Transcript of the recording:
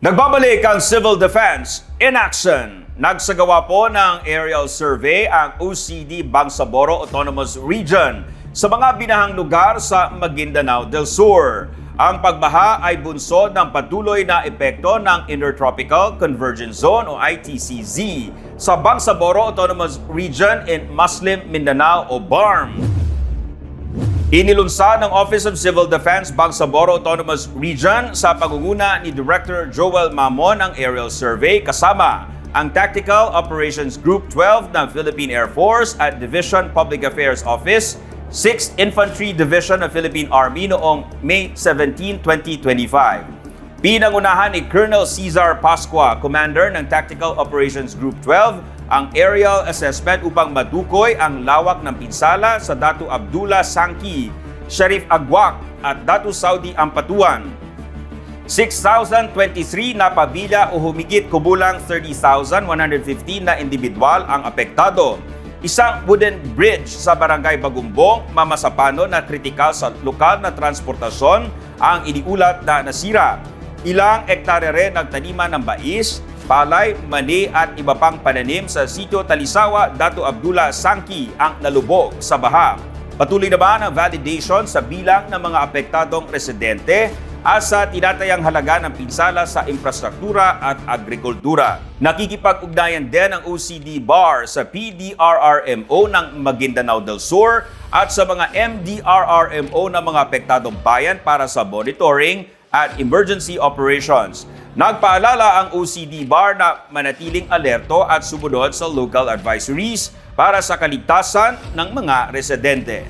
Nagbabalik ang Civil Defense in action. Nagsagawa po ng aerial survey ang OCD Bangsamoro Autonomous Region sa mga binahang lugar sa Maguindanao del Sur. Ang pagbaha ay bunsod ng patuloy na epekto ng Intertropical Convergence Zone o ITCZ sa Bangsamoro Autonomous Region in Muslim Mindanao o BARM. Inilunsad ng Office of Civil Defense Bangsamoro Autonomous Region sa pangunguna ni Director Joel Mamon ang aerial survey kasama ang Tactical Operations Group 12 ng Philippine Air Force at Division Public Affairs Office, 6th Infantry Division ng Philippine Army noong May 17, 2025. Pinangunahan ni Colonel Cesar Pascua, Commander ng Tactical Operations Group 12, ang aerial assessment upang matukoy ang lawak ng pinsala sa Datu Abdullah Sangki, Sharif Agwak at Datu Saudi Ampatuan. 6,023 na pamilya o humigit kubulang 30,115 na individual ang apektado. Isang wooden bridge sa Barangay Bagumbong, Mamasapano na kritikal sa lokal na transportasyon ang iniulat na nasira. Ilang ektarya rin ang taniman ng mais, palay, mani at iba pang pananim sa sitio Talisawa, Datu Abdullah Sangki ang nalubog sa baha. Patuloy naman ang validation sa bilang ng mga apektadong residente at sa tinatayang halaga ng pinsala sa infrastruktura at agrikultura. Nakikipag-ugnayan din ang OCD BAR sa PDRRMO ng Maguindanao del Sur at sa mga MDRRMO ng mga apektadong bayan para sa monitoring at emergency operations. Nagpaalala ang OCD BAR na manatiling alerto at sumunod sa local advisories para sa kaligtasan ng mga residente.